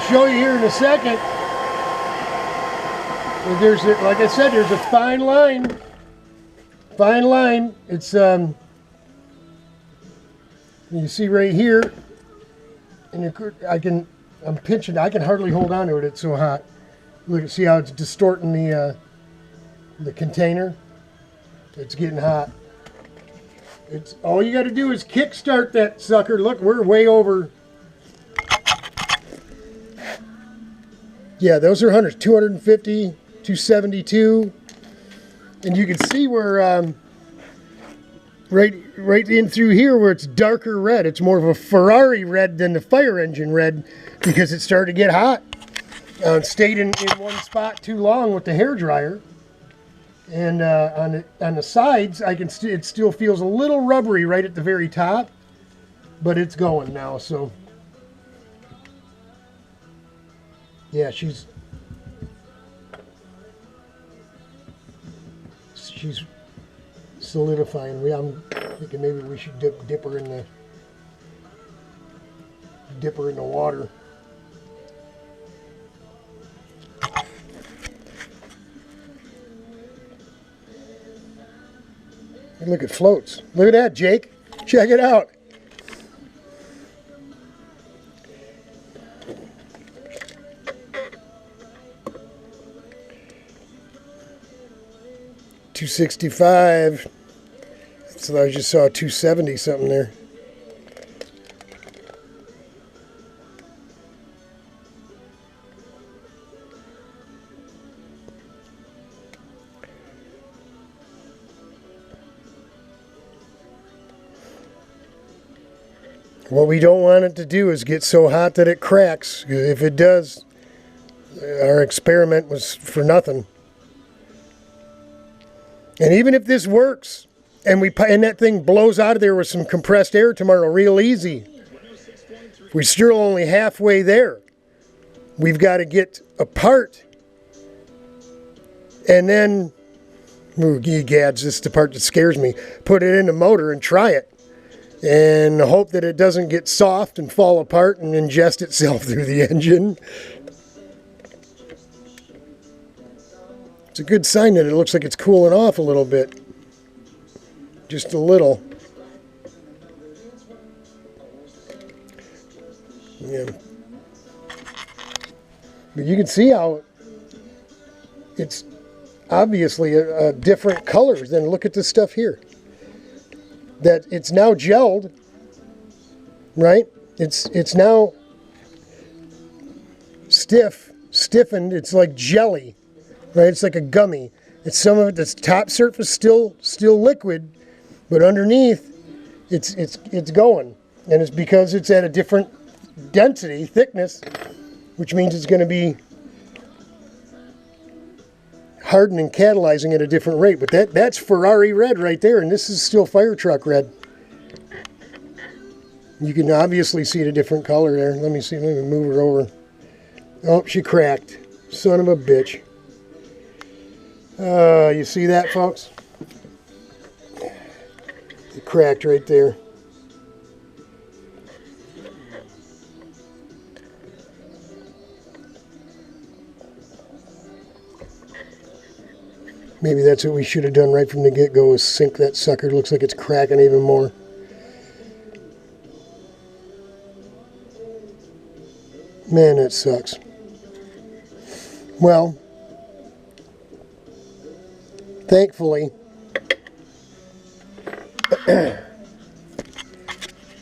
show you here in a second. There's, like I said, there's a fine line. Fine line. It's you see right here, and I'm pinching. I can hardly hold on to it. It's so hot. Look, see how it's distorting the container. It's getting hot. It's all you got to do is kick start that sucker. Look, we're way over. Yeah, those are hundreds. 250, 272, and you can see where right in through here where it's darker red. It's more of a Ferrari red than the fire engine red because it started to get hot. Stayed in one spot too long with the hair dryer. And on the sides, it still feels a little rubbery right at the very top, but it's going now. So yeah, she's solidifying. I'm thinking maybe we should dip her in the water. And look, it floats. Look at that, Jake. Check it out. $265. So I just saw 270 something there. What we don't want it to do is get so hot that it cracks. If it does, our experiment was for nothing. And even if this works, and that thing blows out of there with some compressed air tomorrow real easy, we're still only halfway there. We've got to get a part, and then, ye gads, this is the part that scares me, put it in the motor and try it. And hope that it doesn't get soft and fall apart and ingest itself through the engine. It's a good sign that it looks like it's cooling off a little bit. Just a little. Yeah. But you can see how it's obviously a different colors. Then look at this stuff here. That it's now gelled, right? It's now stiffened. It's like jelly, right? It's like a gummy. It's some of it. This top surface still liquid, but underneath, it's going, and it's because it's at a different density, thickness, which means it's going to be hardening and catalyzing at a different rate. But that's Ferrari red right there, and this is still fire truck red. You can obviously see the different color there. Let me see. Let me move her over. Oh, she cracked. Son of a bitch. You see that, folks? It cracked right there. Maybe that's what we should have done right from the get-go, is sink that sucker. It looks like it's cracking even more. Man, that sucks. Well, thankfully, I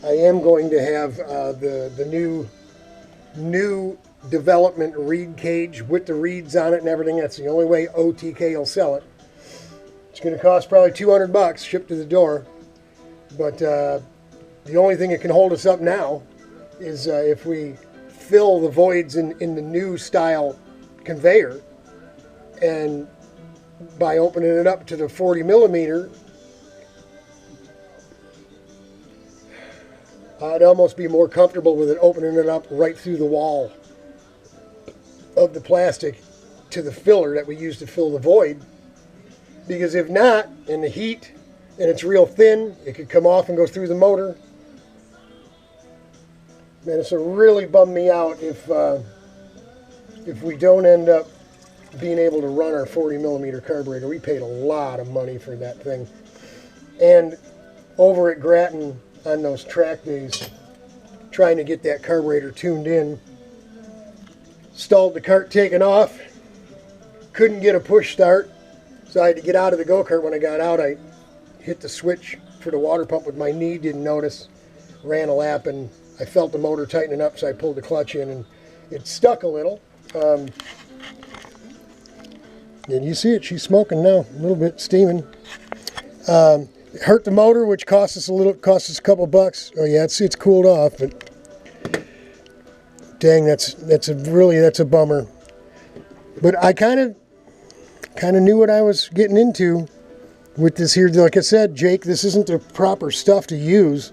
am going to have the new development reed cage with the reeds on it and everything. That's the only way OTK will sell it. It's going to cost probably $200 shipped to the door, but the only thing that can hold us up now is if we fill the voids in the new style conveyor, and by opening it up to the 40 millimeter, I'd almost be more comfortable with it opening it up right through the wall of the plastic to the filler that we use to fill the void. Because if not, in the heat, and it's real thin, it could come off and go through the motor. Man, it's really bummed me out if if we don't end up being able to run our 40mm carburetor. We paid a lot of money for that thing. And over at Grattan on those track days, trying to get that carburetor tuned in, stalled the cart taking off, couldn't get a push start, so I had to get out of the go-kart. When I got out, I hit the switch for the water pump with my knee, didn't notice, ran a lap, and I felt the motor tightening up, so I pulled the clutch in, and it stuck a little. And you see it, she's smoking now, a little bit, steaming. It hurt the motor, which cost us a couple bucks. Oh yeah, it's cooled off, but dang, that's a bummer. But I kind of knew what I was getting into with this here. Like I said, Jake, this isn't the proper stuff to use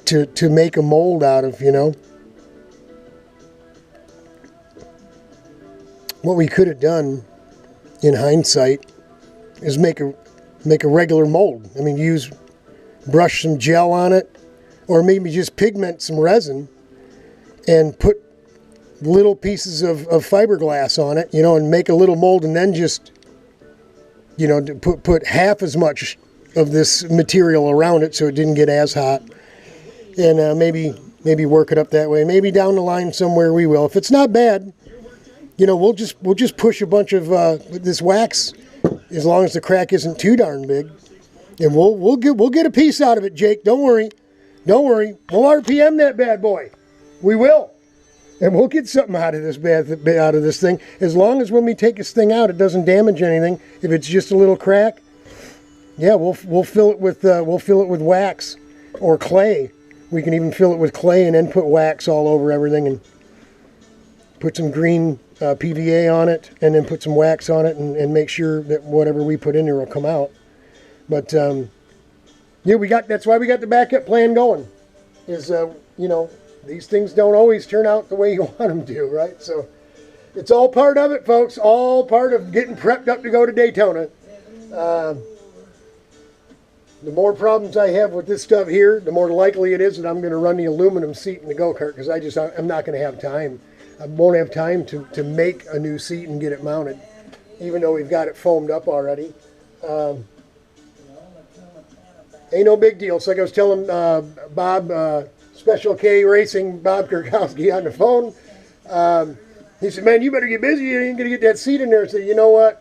to make a mold out of, you know. What we could have done, in hindsight, is make a regular mold. I mean, brush some gel on it, or maybe just pigment some resin, and put little pieces of fiberglass on it, you know, and make a little mold, and then just, you know, put half as much of this material around it so it didn't get as hot, and maybe work it up that way. Maybe down the line somewhere we will. If it's not bad, you know, we'll just push a bunch of this wax, as long as the crack isn't too darn big, and we'll get a piece out of it, Jake. Don't worry. We'll RPM that bad boy. We will, and we'll get something out of this thing. As long as when we take this thing out, it doesn't damage anything. If it's just a little crack, yeah, we'll fill it with wax or clay. We can even fill it with clay and then put wax all over everything, and put some green PVA on it, and then put some wax on it, and make sure that whatever we put in there will come out. But yeah, that's why we got the backup plan going. Is you know, these things don't always turn out the way you want them to, right? So it's all part of it, folks. All part of getting prepped up to go to Daytona. The more problems I have with this stuff here, the more likely it is that I'm going to run the aluminum seat in the go-kart, because I'm not going to have time. I won't have time to make a new seat and get it mounted, even though we've got it foamed up already. Ain't no big deal. So like I was telling Bob, Special K Racing, Bob Kurkowski on the phone, he said, man, you better get busy. You ain't going to get that seat in there. I said, you know what?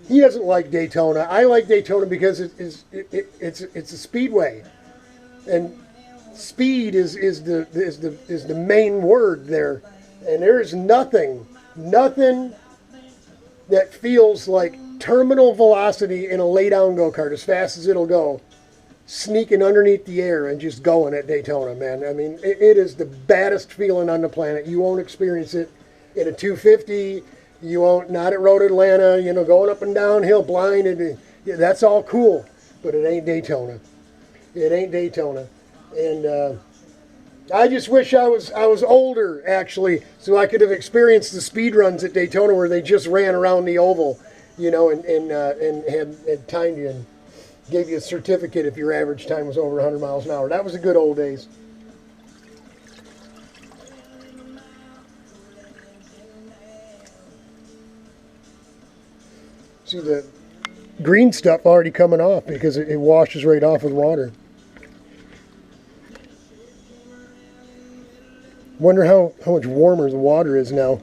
He doesn't like Daytona. I like Daytona because it's a speedway, and speed is the main word there, and there is nothing that feels like terminal velocity in a lay-down go-kart, as fast as it'll go, sneaking underneath the air and just going at Daytona, man. I mean, it is the baddest feeling on the planet. You won't experience it in a 250. You won't, not at Road Atlanta, you know, going up and down hill blind. And yeah, that's all cool, but it ain't Daytona. It ain't Daytona. And I just wish I was older, actually, so I could have experienced the speed runs at Daytona where they just ran around the oval, you know, and had timed you and gave you a certificate if your average time was over 100 miles an hour. That was the good old days. See the green stuff already coming off because it washes right off with water. Wonder how much warmer the water is now.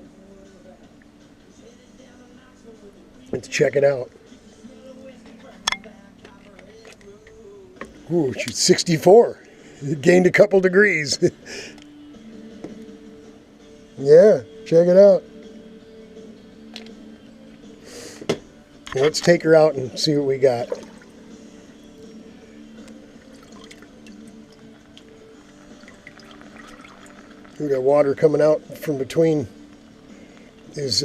Let's check it out. Ooh, she's 64. It gained a couple degrees. Yeah, check it out. Let's take her out and see what we got. We got water coming out from between. It's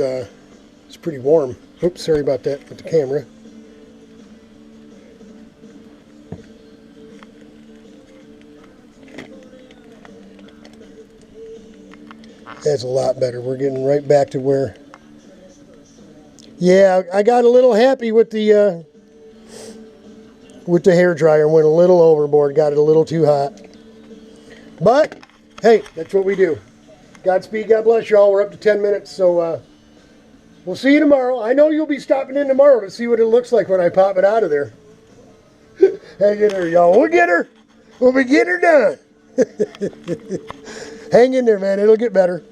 pretty warm. Oops, sorry about that with the camera. That's a lot better. We're getting right back to where. Yeah, I got a little happy with the hair dryer. Went a little overboard. Got it a little too hot. But hey, that's what we do. Godspeed, God bless y'all. We're up to 10 minutes, so we'll see you tomorrow. I know you'll be stopping in tomorrow to see what it looks like when I pop it out of there. Hang in there, y'all. We'll get her. We'll be getting her done. Hang in there, man. It'll get better.